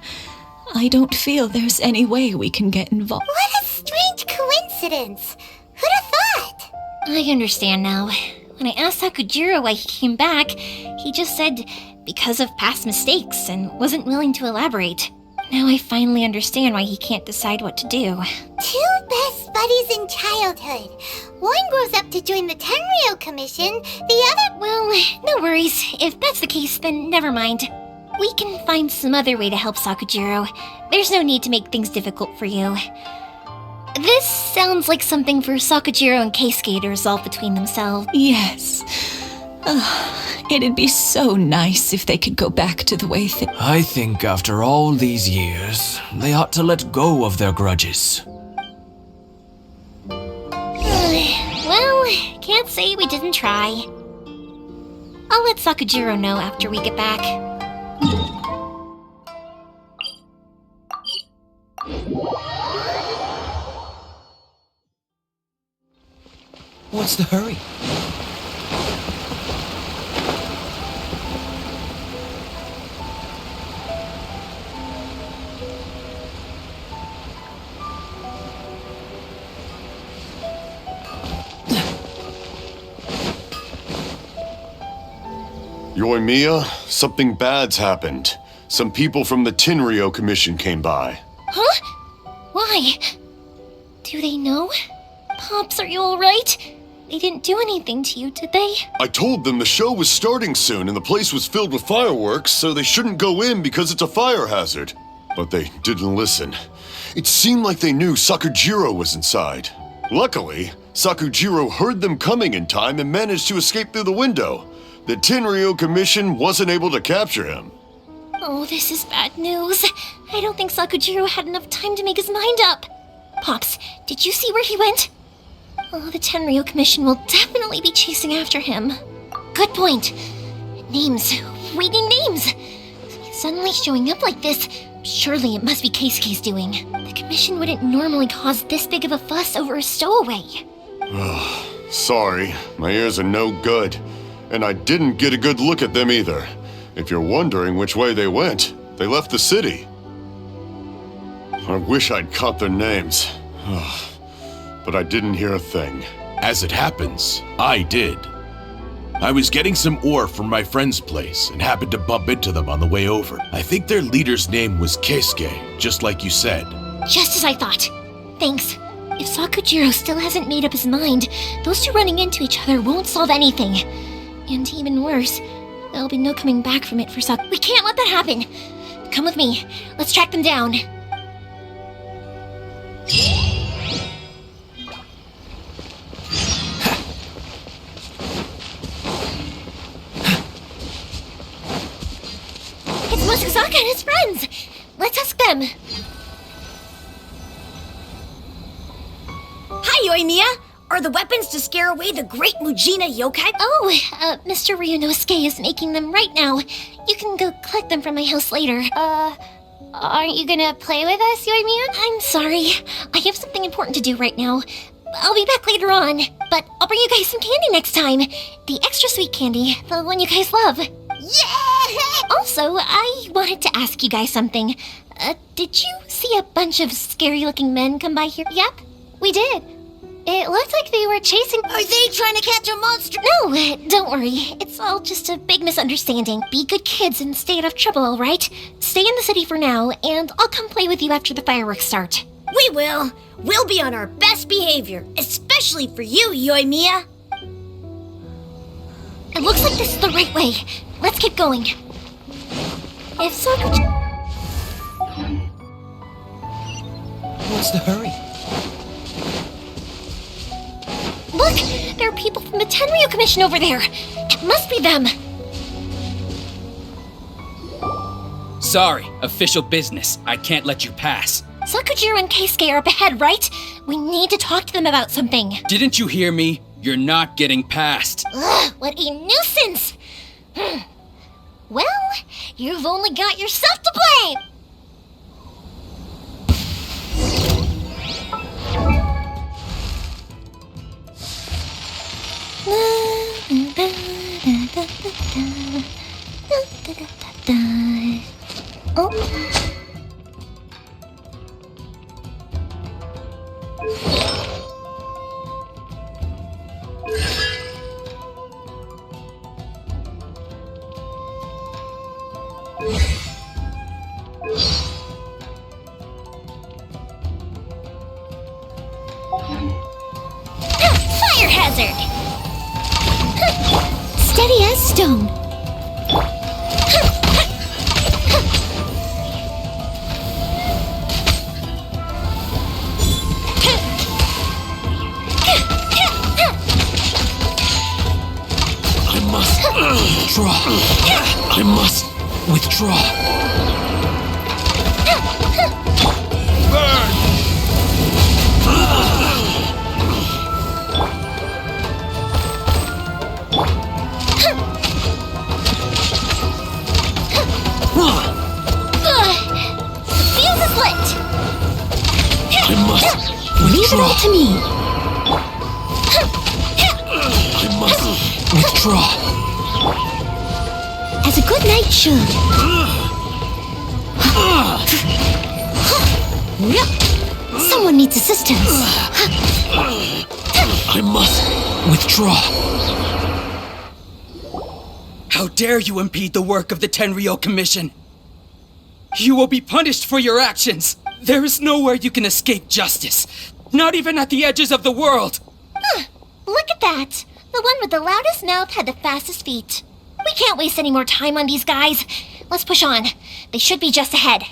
I don't feel there's any way we can get involved. What a strange coincidence. Who'd have thought? I understand now. When I asked Sakujiro why he came back, he just said because of past mistakes and wasn't willing to elaborate. Now I finally understand why he can't decide what to do. Two best buddies in childhood. One grows up to join the Tenryou Commission, the other... Well, no worries. If that's the case, then never mind. We can find some other way to help Sakujiro. There's no need to make things difficult for you. This sounds like something for Sakujiro and Keisuke to resolve between themselves. Yes. It'd be so nice if they could go back to the way things... I think after all these years, they ought to let go of their grudges. Well, can't say we didn't try. I'll let Sakujiro know after we get back. What's the hurry? Yoimiya, something bad's happened. Some people from the Tenryou Commission came by. Huh? Why? Do they know? Pops, are you alright? They didn't do anything to you, did they? I told them the show was starting soon and the place was filled with fireworks, so they shouldn't go in because it's a fire hazard. But they didn't listen. It seemed like they knew Sakujiro was inside. Luckily, Sakujiro heard them coming in time and managed to escape through the window. The Tenryou Commission wasn't able to capture him. Oh, this is bad news. I don't think Sakujiro had enough time to make his mind up. Pops, did you see where he went? Oh, the Tenryou Commission will definitely be chasing after him. Good point. Names. Reading names. Suddenly showing up like this. Surely it must be Keisuke's doing. The Commission wouldn't normally cause this big of a fuss over a stowaway. Sorry, my ears are no good. And I didn't get a good look at them either. If you're wondering which way they went, they left the city. I wish I'd caught their names. But I didn't hear a thing. As it happens, I did. I was getting some ore from my friend's place and happened to bump into them on the way over. I think their leader's name was Keisuke, just like you said. Just as I thought. Thanks. If Sakujiro still hasn't made up his mind, those two running into each other won't solve anything. And even worse, there'll be no coming back from it for Sak. We can't let that happen! Come with me. Let's track them down. It's Mochizaka and his friends! Let's ask them. Hi, Yoimiya! Are the weapons to scare away the great Mujina yokai? Oh, Mr. Ryunosuke is making them right now. You can go collect them from my house later. Aren't you gonna play with us, Yoimiya? I'm sorry. I have something important to do right now. I'll be back later on, but I'll bring you guys some candy next time. The extra sweet candy, the one you guys love. Yeah! Also, I wanted to ask you guys something. Did you see a bunch of scary-looking men come by here? Yep, we did. It looked like they were chasing... Are they trying to catch a monster? No, don't worry. It's all just a big misunderstanding. Be good kids and stay out of trouble, alright? Stay in the city for now, and I'll come play with you after the fireworks start. We will. We'll be on our best behavior, especially for you, Yoimiya. It looks like this is the right way. Let's keep going. If Sakujiro... What's the hurry? Look! There are people from the Tenryou Commission over there! It must be them! Sorry, official business. I can't let you pass. Sakujiro and Keisuke are up ahead, right? We need to talk to them about something. Didn't you hear me? You're not getting past. Ugh, what a nuisance! Well, you've only got yourself to blame! Oh. Fire hazard! Steady as stone. withdraw. I must withdraw. Fuse is lit! I must Leave it all withdraw. to me. I must withdraw. As a good knight should. Someone needs assistance. I must withdraw. How dare you impede the work of the Tenryou Commission? You will be punished for your actions. There is nowhere you can escape justice. Not even at the edges of the world. Look at that. The one with the loudest mouth had the fastest feet. We can't waste any more time on these guys. Let's push on. They should be just ahead.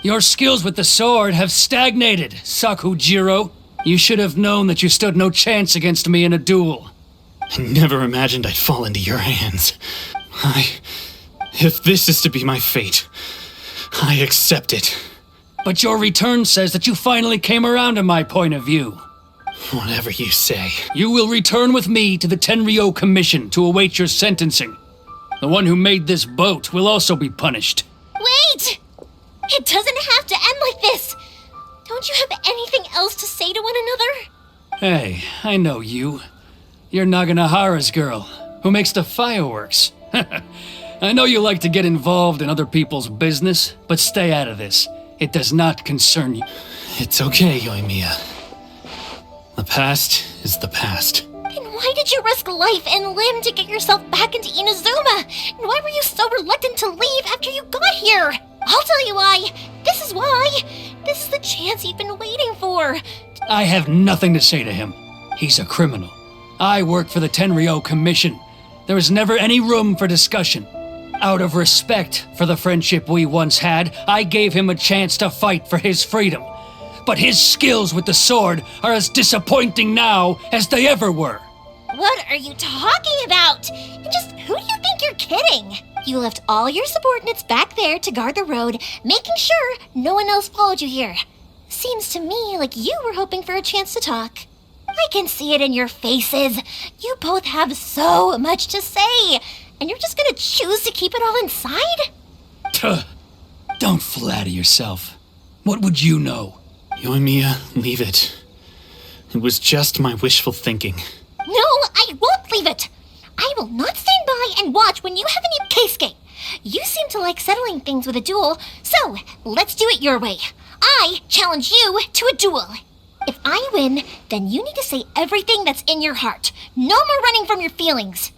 Your skills with the sword have stagnated, Sakujiro. You should have known that you stood no chance against me in a duel. I never imagined I'd fall into your hands. If this is to be my fate, I accept it. But your return says that you finally came around to my point of view. Whatever you say. You will return with me to the Tenryou Commission to await your sentencing. The one who made this boat will also be punished. Wait! It doesn't have to end like this. Don't you have anything else to say to one another? Hey, I know you. You're Naganahara's girl, who makes the fireworks. I know you like to get involved in other people's business, but stay out of this. It does not concern you. It's okay, Yoimiya. The past is the past. Then why did you risk life and limb to get yourself back into Inazuma? And why were you so reluctant to leave after you got here? I'll tell you why. This is why. This is the chance you've been waiting for. I have nothing to say to him. He's a criminal. I work for the Tenryou Commission. There is never any room for discussion. Out of respect for the friendship we once had, I gave him a chance to fight for his freedom. But his skills with the sword are as disappointing now as they ever were. What are you talking about? And just who do you think you're kidding? You left all your subordinates back there to guard the road, making sure no one else followed you here. Seems to me like you were hoping for a chance to talk. I can see it in your faces. You both have so much to say, and you're just gonna choose to keep it all inside? Tuh. Don't flatter yourself. What would you know? Yoimiya, leave it. It was just my wishful thinking. No, I won't leave it. I will not stand by and watch when you have a new Keisuke. You seem to like settling things with a duel, so let's do it your way. I challenge you to a duel. If I win, then you need to say everything that's in your heart. No more running from your feelings.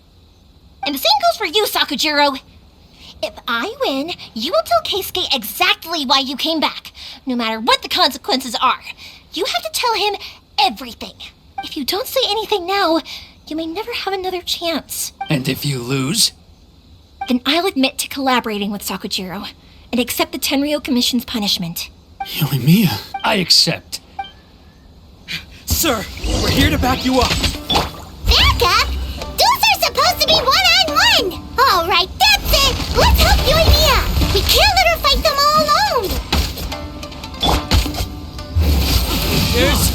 And the same goes for you, Sakujiro. If I win, you will tell Keisuke exactly why you came back, no matter what the consequences are. You have to tell him everything. If you don't say anything now, you may never have another chance. And if you lose? Then I'll admit to collaborating with Sakujiro and accept the Tenryou Commission's punishment. Yoimiya. I accept. Sir, we're here to back you up. Back up? Duels are supposed to be one-on-one! Alright, that's it! Let's help Yoimiya! We can't let her fight them all alone! Here's...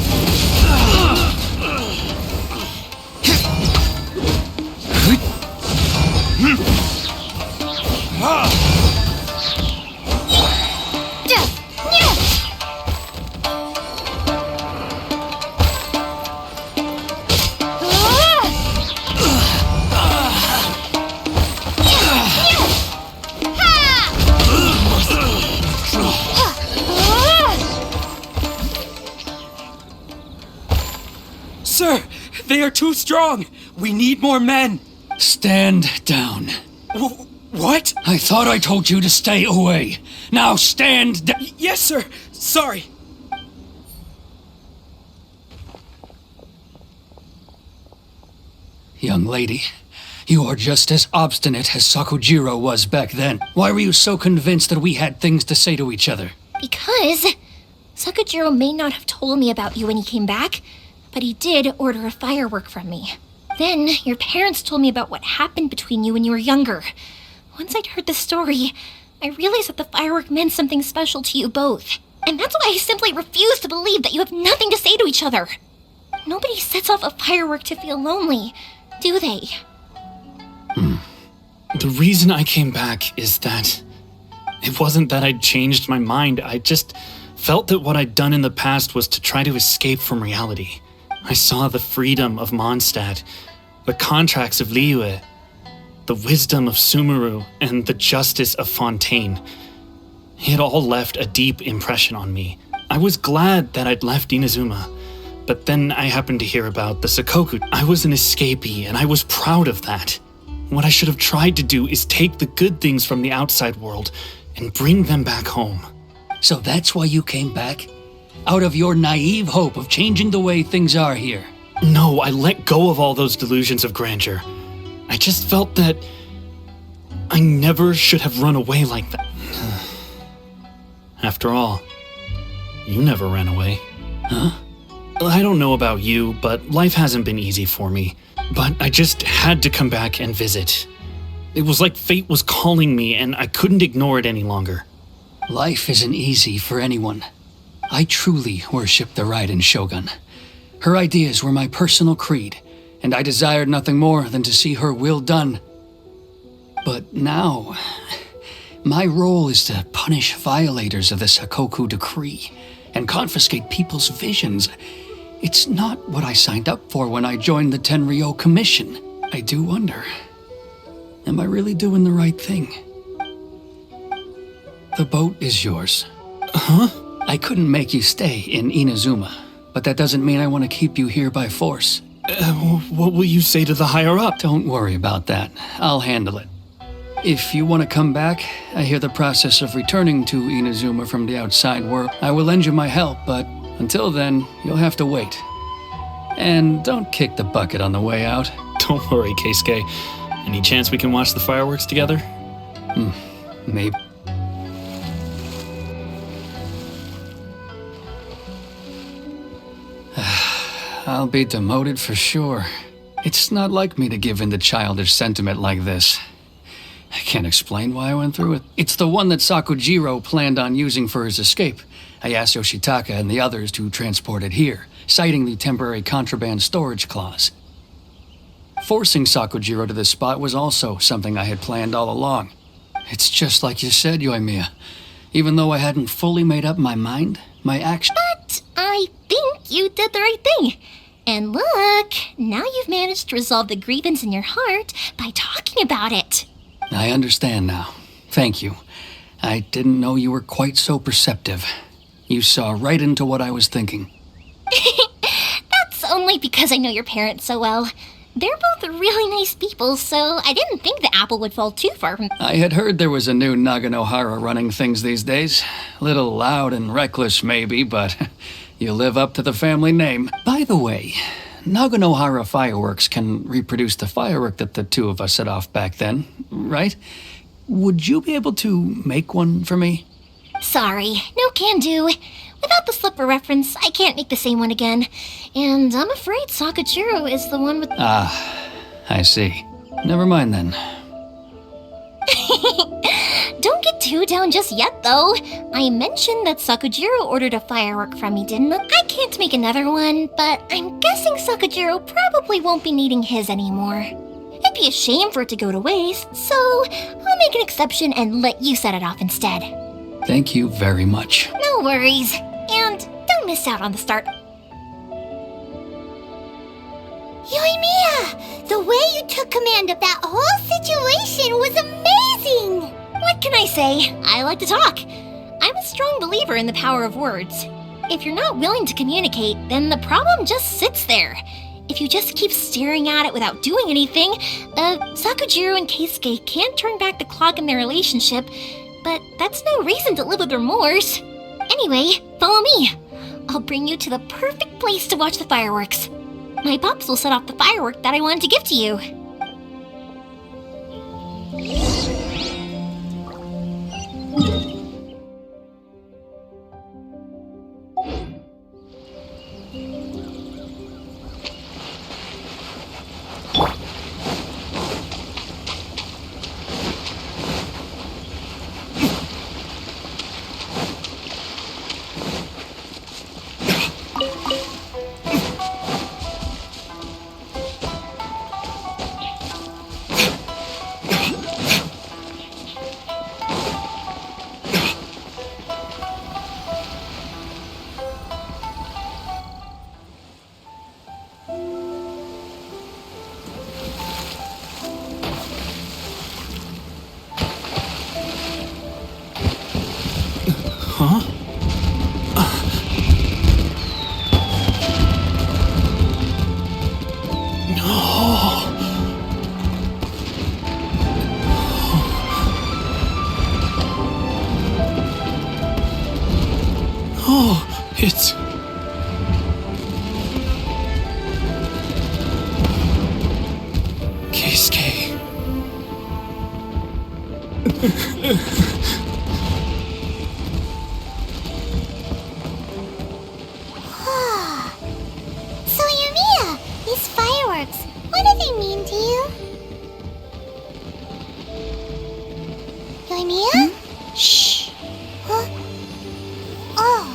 Sir, they are too strong. We need more men. Stand down. What? I thought I told you to stay away. Now stand down. Yes, sir. Sorry. Young lady, You are just as obstinate as Sakujiro was back then. Why were you so convinced that we had things to say to each other? Because Sakujiro may not have told me about you when he came back, but he did order a firework from me. Then your parents told me about what happened between you when you were younger. Once I'd heard the story, I realized that the firework meant something special to you both. And that's why I simply refuse to believe that you have nothing to say to each other. Nobody sets off a firework to feel lonely, do they? The reason I came back is that it wasn't that I'd changed my mind. I just felt that what I'd done in the past was to try to escape from reality. I saw the freedom of Mondstadt, the contracts of Liyue, the wisdom of Sumeru, and the justice of Fontaine. It all left a deep impression on me. I was glad that I'd left Inazuma, but then I happened to hear about the Sakoku. I was an escapee, and I was proud of that. What I should have tried to do is take the good things from the outside world and bring them back home. So that's why you came back? Out of your naive hope of changing the way things are here? No, I let go of all those delusions of grandeur. I just felt that I never should have run away like that. After all, you never ran away. Huh? I don't know about you, but life hasn't been easy for me. But I just had to come back and visit. It was like fate was calling me, and I couldn't ignore it any longer. Life isn't easy for anyone. I truly worship the Raiden Shogun. Her ideas were my personal creed, and I desired nothing more than to see her will done. But now, my role is to punish violators of the Sakoku decree and confiscate people's visions. It's not what I signed up for when I joined the Tenryou Commission. I do wonder, am I really doing the right thing? The boat is yours. Huh? I couldn't make you stay in Inazuma, but that doesn't mean I want to keep you here by force. What will you say to the higher-up? Don't worry about that. I'll handle it. If you want to come back, I hear the process of returning to Inazuma from the outside world. I will lend you my help, but until then, you'll have to wait. And don't kick the bucket on the way out. Don't worry, Keisuke. Any chance we can watch the fireworks together? Maybe. I'll be demoted for sure. It's not like me to give in to childish sentiment like this. I can't explain why I went through it. It's the one that Sakujiro planned on using for his escape. I asked Yoshitaka and the others to transport it here, citing the temporary contraband storage clause. Forcing Sakujiro to this spot was also something I had planned all along. It's just like you said, Yoimiya. Even though I hadn't fully made up my mind, my action... But I think you did the right thing. And look, now you've managed to resolve the grievance in your heart by talking about it. I understand now. Thank you. I didn't know you were quite so perceptive. You saw right into what I was thinking. That's only because I know your parents so well. They're both really nice people, so I didn't think the apple would fall too far from... I had heard there was a new Naganohara running things these days. Little loud and reckless, maybe, but you live up to the family name. By the way, Naganohara fireworks can reproduce the firework that the two of us set off back then, right? Would you be able to make one for me? Sorry, no can do. Without the slipper reference, I can't make the same one again. And I'm afraid Sakujiro is the one with... Ah, I see. Never mind then. Don't get too down just yet, though. I mentioned that Sakujiro ordered a firework from me, didn't I? I can't make another one, but I'm guessing Sakujiro probably won't be needing his anymore. It'd be a shame for it to go to waste, so I'll make an exception and let you set it off instead. Thank you very much. No worries. And don't miss out on the start. Yoimiya! The way you took command of that whole situation was amazing! What can I say? I like to talk. I'm a strong believer in the power of words. If you're not willing to communicate, then the problem just sits there. If you just keep staring at it without doing anything, Sakujiro and Keisuke can't turn back the clock in their relationship, but that's no reason to live with remorse. Anyway, follow me. I'll bring you to the perfect place to watch the fireworks. My pops will set off the firework that I wanted to give to you. Oh, it's... Keisuke. So, Yumiya, these fireworks, what do they mean to you? Yumiya? Shh. Huh? Oh.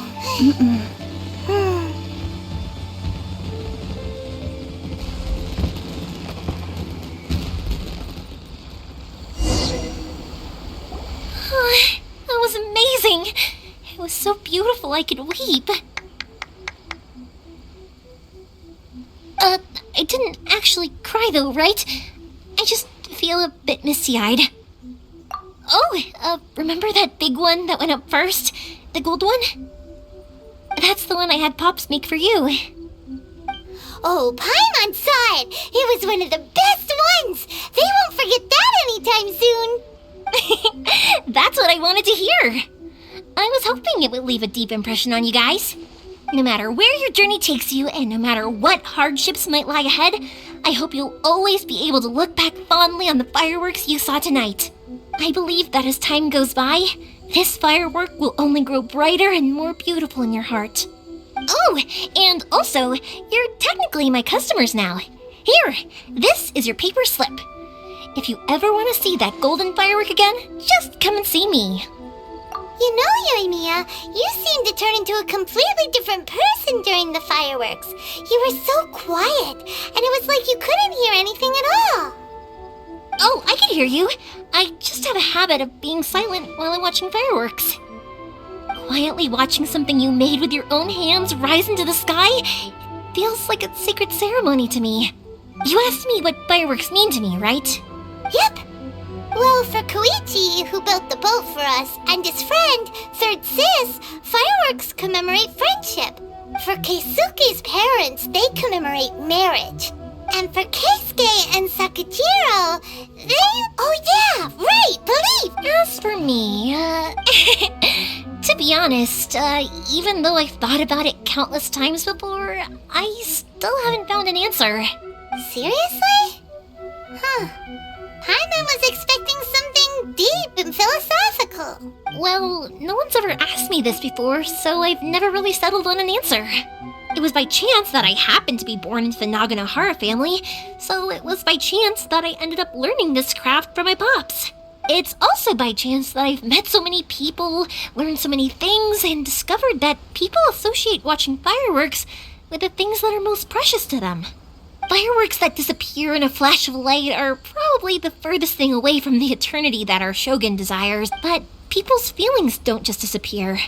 That was amazing. It was so beautiful I could weep. I didn't actually cry though, right? I just feel a bit misty-eyed. Oh, remember that big one that went up first? The gold one? That's the one I had Pops make for you. Oh, Paimon saw it! It was one of the best ones! They won't forget that anytime soon! That's what I wanted to hear. I was hoping it would leave a deep impression on you guys. No matter where your journey takes you, and no matter what hardships might lie ahead, I hope you'll always be able to look back fondly on the fireworks you saw tonight. I believe that as time goes by, this firework will only grow brighter and more beautiful in your heart. Oh, and also, you're technically my customers now. Here, this is your paper slip. If you ever want to see that golden firework again, just come and see me. You know, Yoimiya, you seemed to turn into a completely different person during the fireworks. You were so quiet, and it was like you couldn't hear anything at all. Oh, I can hear you. I just have a habit of being silent while I'm watching fireworks. Quietly watching something you made with your own hands rise into the sky feels like a sacred ceremony to me. You asked me what fireworks mean to me, right? Yep. Well, for Koichi, who built the boat for us, and his friend, Third Sis, fireworks commemorate friendship. For Keisuke's parents, they commemorate marriage. And for Keisuke and Sakajiro, they... Oh yeah, right, believe! As for me, to be honest, even though I've thought about it countless times before, I still haven't found an answer. Seriously? Huh. Paimon was expecting something deep and philosophical. Well, no one's ever asked me this before, so I've never really settled on an answer. It was by chance that I happened to be born into the Naganohara family, so it was by chance that I ended up learning this craft from my pops. It's also by chance that I've met so many people, learned so many things, and discovered that people associate watching fireworks with the things that are most precious to them. Fireworks that disappear in a flash of light are probably the furthest thing away from the eternity that our shogun desires, but people's feelings don't just disappear.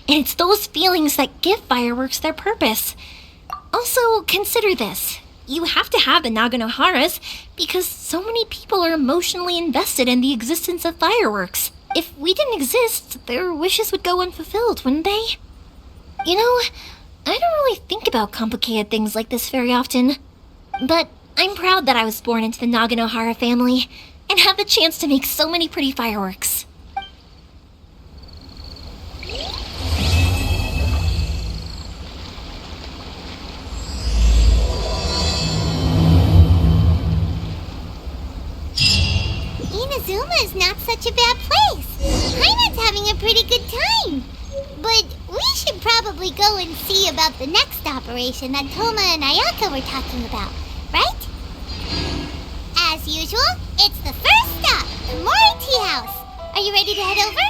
And it's those feelings that give fireworks their purpose. Also, consider this. You have to have the Naganoharas because so many people are emotionally invested in the existence of fireworks. If we didn't exist, their wishes would go unfulfilled, wouldn't they? You know, I don't really think about complicated things like this very often. But I'm proud that I was born into the Naganohara family and have the chance to make so many pretty fireworks. Inazuma is not such a bad place. Paimon's having a pretty good time. But we should probably go and see about the next operation that Toma and Ayaka were talking about, right? As usual, it's the first stop, the Mori Tea House. Are you ready to head over?